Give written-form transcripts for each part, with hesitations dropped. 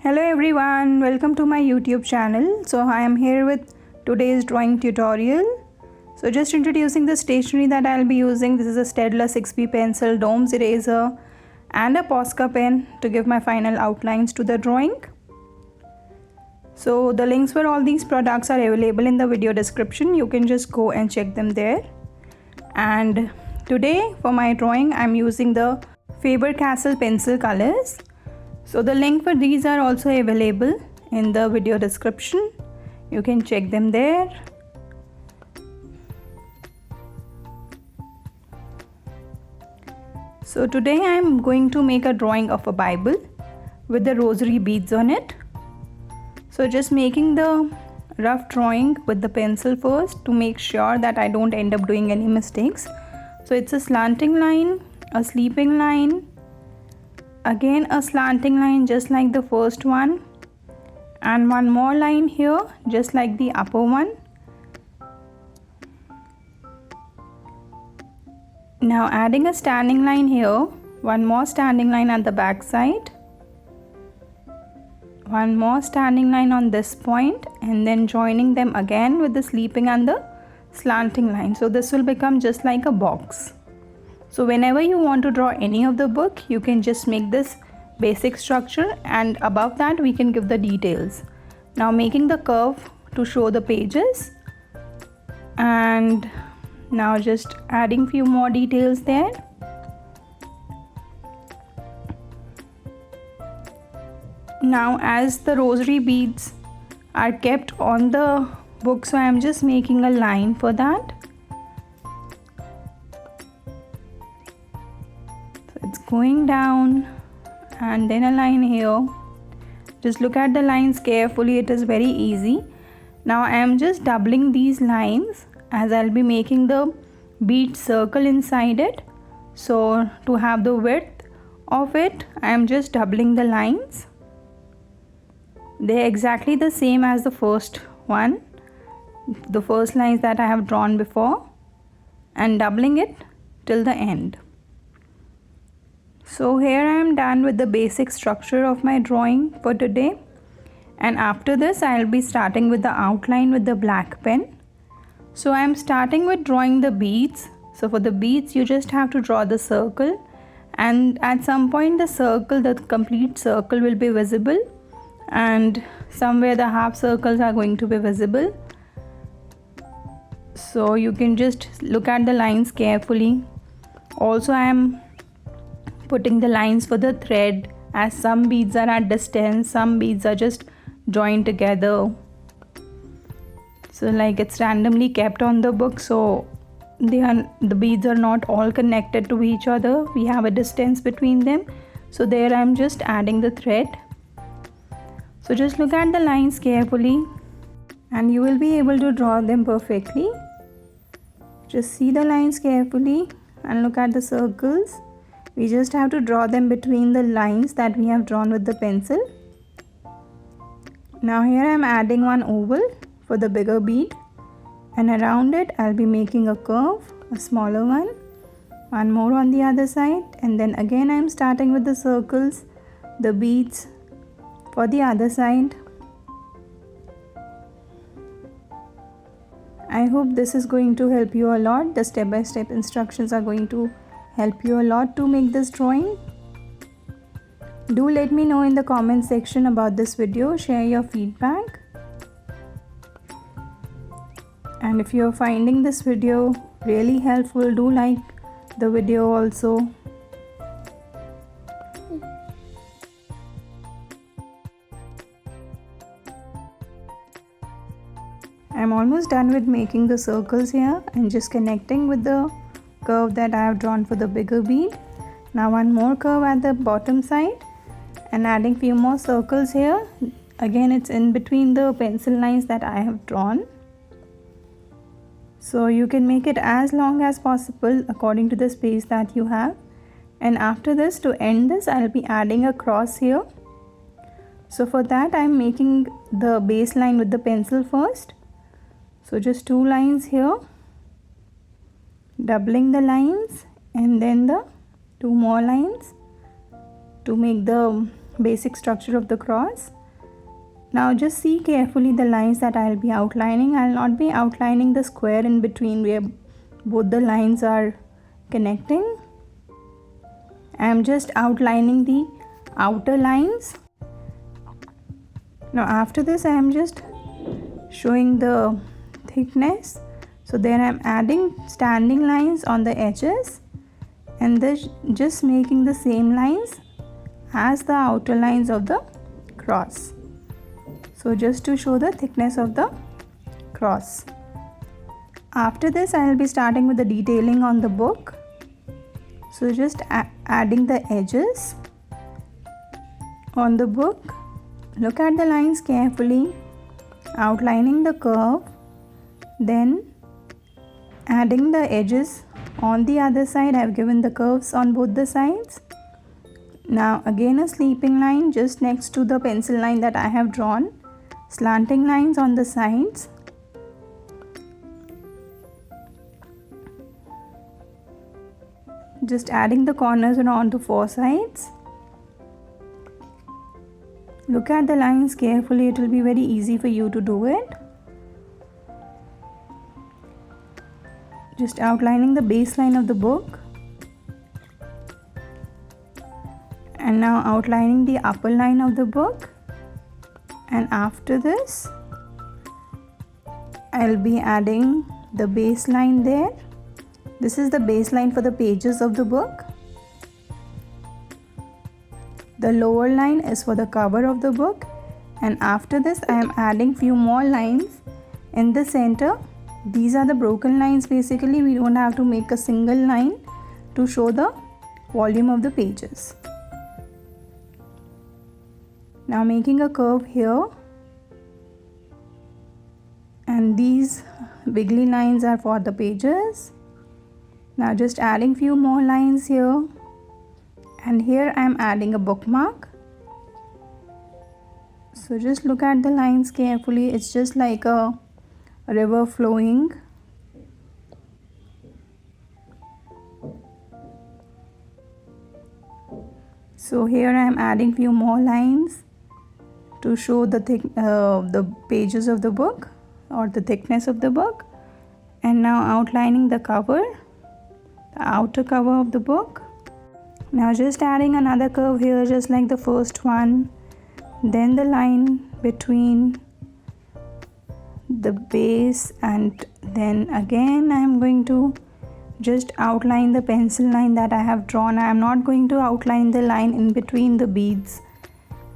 Hello everyone, welcome to my YouTube channel. So I am here with today's drawing tutorial. So just introducing the stationery that I'll be using. This is a Staedtler 6B pencil, domes eraser and a Posca pen to give my final outlines to the drawing. So the links for all these products are available in the video description. You can just go and check them there. And today for my drawing I'm using the Faber-Castell pencil colors. So the link for these are also available in the video description. You can check them there. So today I am going to make a drawing of a Bible with the rosary beads on it. So just making the rough drawing with the pencil first to make sure that I don't end up doing any mistakes. So it's a slanting line, a sleeping line, again a slanting line just like the first one, and one more line here just like the upper one. Now adding a standing line here, one more standing line at the back side, one more standing line on this point, and then joining them again with the sleeping and the slanting line. So this will become just like a box. So whenever you want to draw any of the book, you can just make this basic structure, and above that we can give the details. Now making the curve to show the pages, and now just adding few more details there. Now as the rosary beads are kept on the book, so I am just making a line for that. It's going down and then a line here. Just look at the lines carefully, it is very easy. Now I am just doubling these lines as I'll be making the bead circle inside it. So to have the width of it, I am just doubling the lines. They are exactly the same as the first one, the first lines that I have drawn before, and doubling it till the end. So here I am done with the basic structure of my drawing for today, and after this I will be starting with the outline with the black pen. So I am starting with drawing the beads. So for the beads you just have to draw the circle, and at some point the complete circle will be visible, and somewhere the half circles are going to be visible. So you can just look at the lines carefully. Also I am putting the lines for the thread, as some beads are at distance, some beads are just joined together. So like it's randomly kept on the book, so the beads are not all connected to each other. We have a distance between them. So there I'm just adding the thread. So just look at the lines carefully and you will be able to draw them perfectly. Just see the lines carefully and look at the circles. We just have to draw them between the lines that we have drawn with the pencil. Now here I am adding one oval for the bigger bead, and around it I'll be making a curve, a smaller one more on the other side, and then again I am starting with the circles, the beads for the other side. I hope this is going to help you a lot. The step-by-step instructions are going to help you a lot to make this drawing. Do let me know in the comment section about this video, share your feedback, and if you are finding this video really helpful, do like the video also. I'm almost done with making the circles here and just connecting with the curve that I have drawn for the bigger bead. Now one more curve at the bottom side and adding few more circles here. Again it's in between the pencil lines that I have drawn. So you can make it as long as possible according to the space that you have. And after this, to end this, I'll be adding a cross here. So for that I'm making the base line with the pencil first. So just two lines here, doubling the lines, and then the two more lines to make the basic structure of the cross. Now just see carefully the lines that I'll be outlining. I'll not be outlining the square in between where both the lines are connecting. I'm just outlining the outer lines. Now after this I am just showing the thickness. So then I'm adding standing lines on the edges and then just making the same lines as the outer lines of the cross. So just to show the thickness of the cross. After this I will be starting with the detailing on the book. So just adding the edges on the book. Look at the lines carefully, outlining the curve, then adding the edges on the other side. I have given the curves on both the sides. Now again a sleeping line just next to the pencil line that I have drawn. Slanting lines on the sides. Just adding the corners around the four sides. Look at the lines carefully, it will be very easy for you to do it. Just outlining the baseline of the book. And now outlining the upper line of the book. And after this, I'll be adding the baseline there. This is the baseline for the pages of the book. The lower line is for the cover of the book. And after this, I am adding few more lines in the center. These are the broken lines. Basically, we don't have to make a single line to show the volume of the pages. Now making a curve here, and these wiggly lines are for the pages. Now just adding few more lines here, and here I am adding a bookmark. So just look at the lines carefully. It's just like a river flowing. So here I am adding few more lines to show the pages of the book or the thickness of the book. And now outlining the cover, the outer cover of the book. Now just adding another curve here just like the first one. Then the line between the base, and then again I am going to just outline the pencil line that I have drawn. I am not going to outline the line in between the beads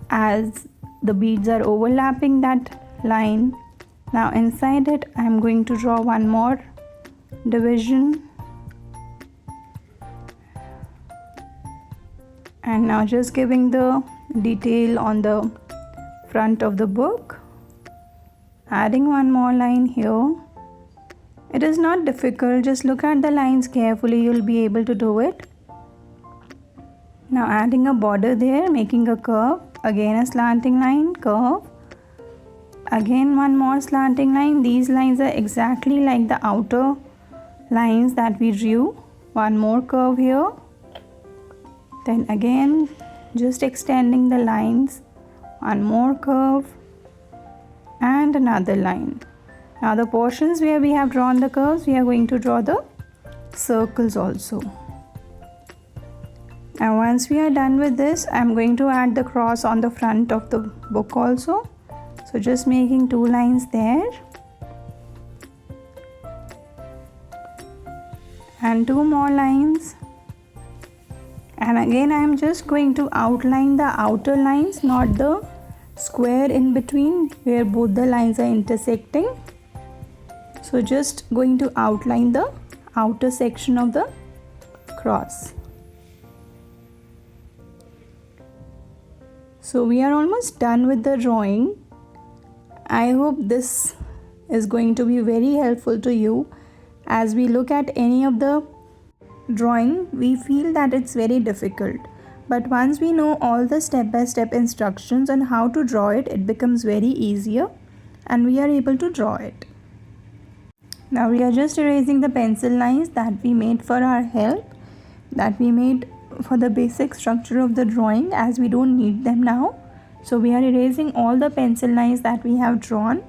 as the beads are overlapping that line. Now inside it I am going to draw one more division, and now just giving the detail on the front of the book, adding one more line here. It is not difficult, just look at the lines carefully, you'll be able to do it. Now adding a border there, making a curve, again a slanting line, curve, again one more slanting line. These lines are exactly like the outer lines that we drew. One more curve here, then again just extending the lines, one more curve and another line. Now the portions where we have drawn the curves, we are going to draw the circles also. And once we are done with this, I am going to add the cross on the front of the book also. So just making two lines there and two more lines. And again I am just going to outline the outer lines, not the square in between where both the lines are intersecting. So just going to outline the outer section of the cross. So we are almost done with the drawing. I hope this is going to be very helpful to you. As we look at any of the drawing, we feel that it's very difficult. But once we know all the step-by-step instructions on how to draw it, it becomes very easier and we are able to draw it. Now we are just erasing the pencil lines that we made for our help, that we made for the basic structure of the drawing, as we don't need them now. So we are erasing all the pencil lines that we have drawn,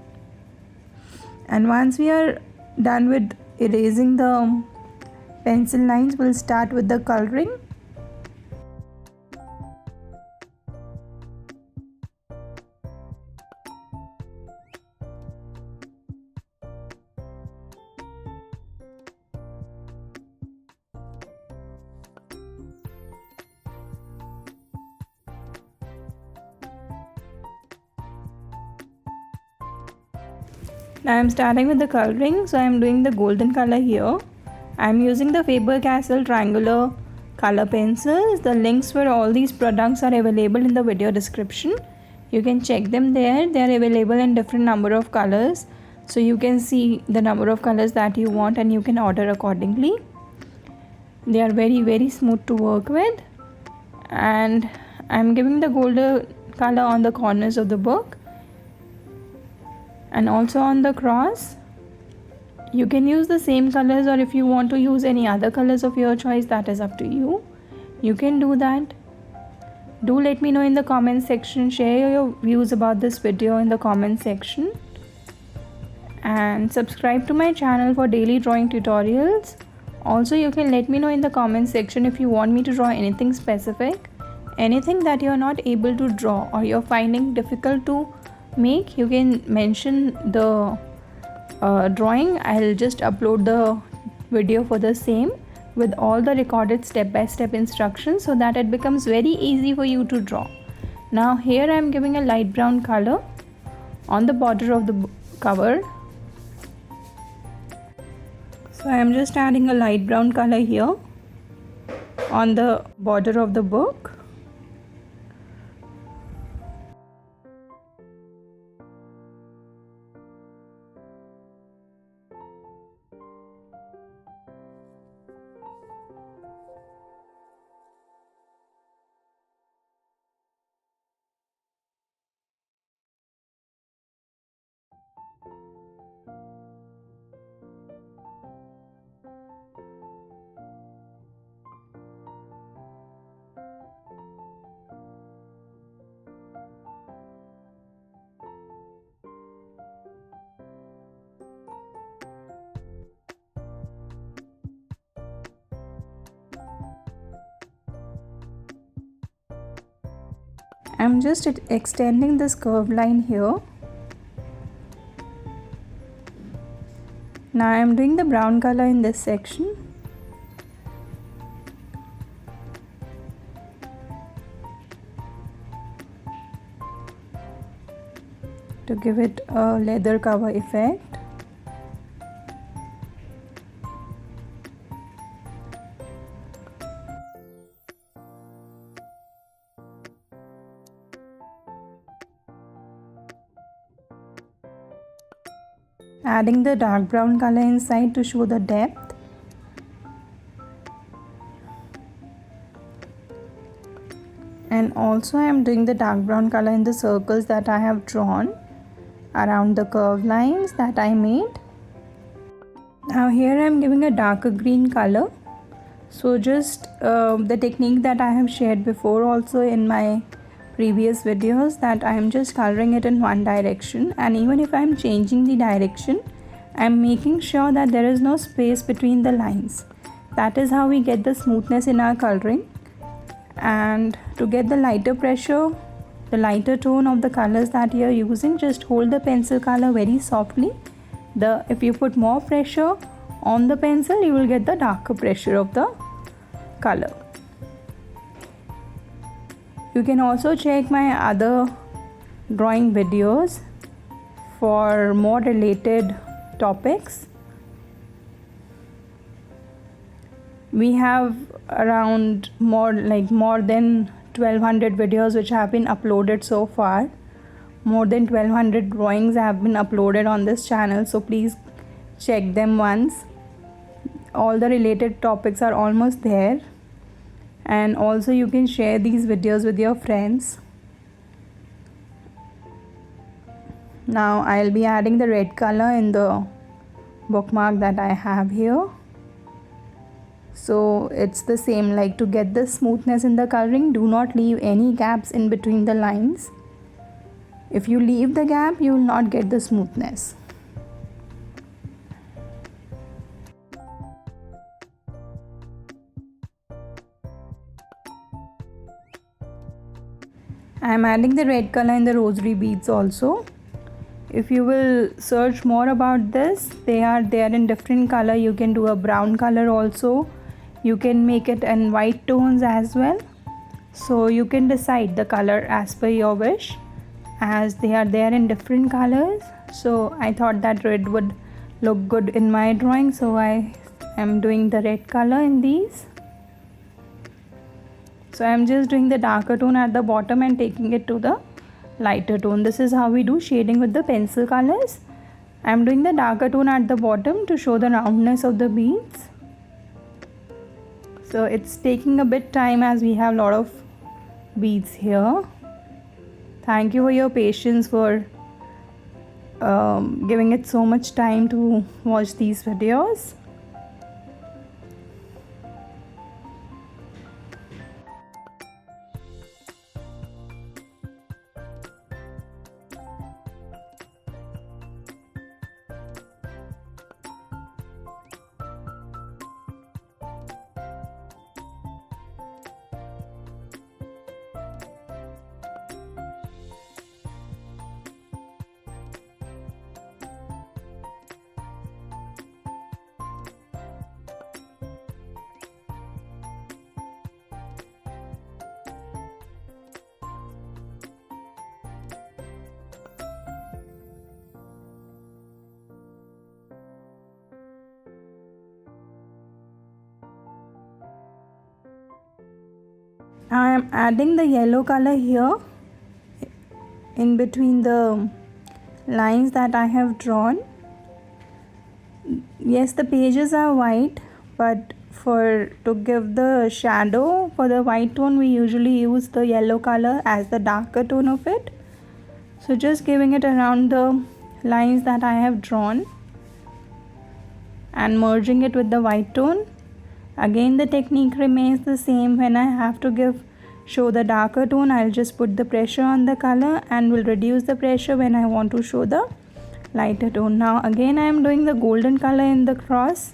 and once we are done with erasing the pencil lines, we'll start with the coloring. Now I am starting with the coloring, so I am doing the golden color here. I am using the Faber-Castell triangular color pencils. The links for all these products are available in the video description. You can check them there. They are available in different number of colors, so you can see the number of colors that you want and you can order accordingly. They are very smooth to work with, and I am giving the golden color on the corners of the book and also on the cross. You can use the same colors, or if you want to use any other colors of your choice, that is up to you. You can do that. Do let me know in the comment section. Share your views about this video in the comment section, and subscribe to my channel for daily drawing tutorials. Also, you can let me know in the comment section if you want me to draw anything specific, anything that you are not able to draw or you're finding difficult to make. You can mention the drawing. I'll just upload the video for the same with all the recorded step-by-step instructions, so that it becomes very easy for you to draw. Now here I am giving a light brown color on the border of the cover. So I am just adding a light brown color here on the border of the book. I'm just extending this curved line here. Now I'm doing the brown color in this section. To give it a leather cover effect. Adding the dark brown color inside to show the depth. And also I am doing the dark brown color in the circles that I have drawn around the curved lines that I made. Now here I am giving a darker green color. So just the technique that I have shared before also in my previous videos, that I am just coloring it in one direction, and even if I am changing the direction, I am making sure that there is no space between the lines. That is how we get the smoothness in our coloring. And to get the lighter pressure, the lighter tone of the colors that you are using, just hold the pencil color very softly. If you put more pressure on the pencil, you will get the darker pressure of the color. You can also check my other drawing videos for more related topics. We have around more than 1200 videos which have been uploaded so far. More than 1200 drawings have been uploaded on this channel, so please check them once. All the related topics are almost there. And also you can share these videos with your friends. Now I'll be adding the red color in the bookmark that I have here. So it's the same, like to get the smoothness in the coloring, do not leave any gaps in between the lines. If you leave the gap, you will not get the smoothness. I am adding the red color in the rosary beads also. If you will search more about this, they are in different color. You can do a brown color also. You can make it in white tones as well. So you can decide the color as per your wish, as they are there in different colors. So I thought that red would look good in my drawing, so I am doing the red color in these. So I am just doing the darker tone at the bottom and taking it to the lighter tone. This is how we do shading with the pencil colors. I am doing the darker tone at the bottom to show the roundness of the beads. So it's taking a bit time as we have a lot of beads here. Thank you for your patience, for giving it so much time to watch these videos. I am adding the yellow color here in between the lines that I have drawn. Yes, the pages are white, but to give the shadow for the white tone, we usually use the yellow color as the darker tone of it. So just giving it around the lines that I have drawn and merging it with the white tone. Again, the technique remains the same. When I have to show the darker tone, I'll just put the pressure on the color and will reduce the pressure when I want to show the lighter tone. Now again I am doing the golden color in the cross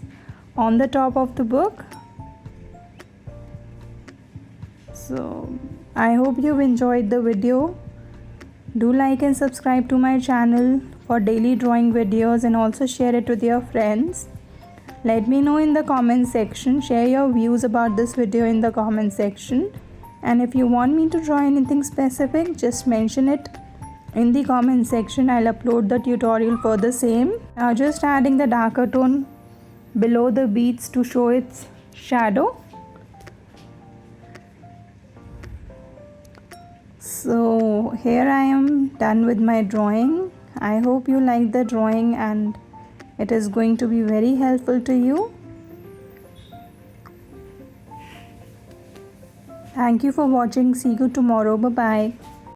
on the top of the book. So I hope you've enjoyed the video. Do like and subscribe to my channel for daily drawing videos, and also share it with your friends. Let me know in the comment section. Share your views about this video in the comment section. And if you want me to draw anything specific, just mention it in the comment section. I'll upload the tutorial for the same. Now just adding the darker tone below the beads to show its shadow. So here I am done with my drawing. I hope you like the drawing and it is going to be very helpful to you. Thank you for watching. See you tomorrow. Bye bye.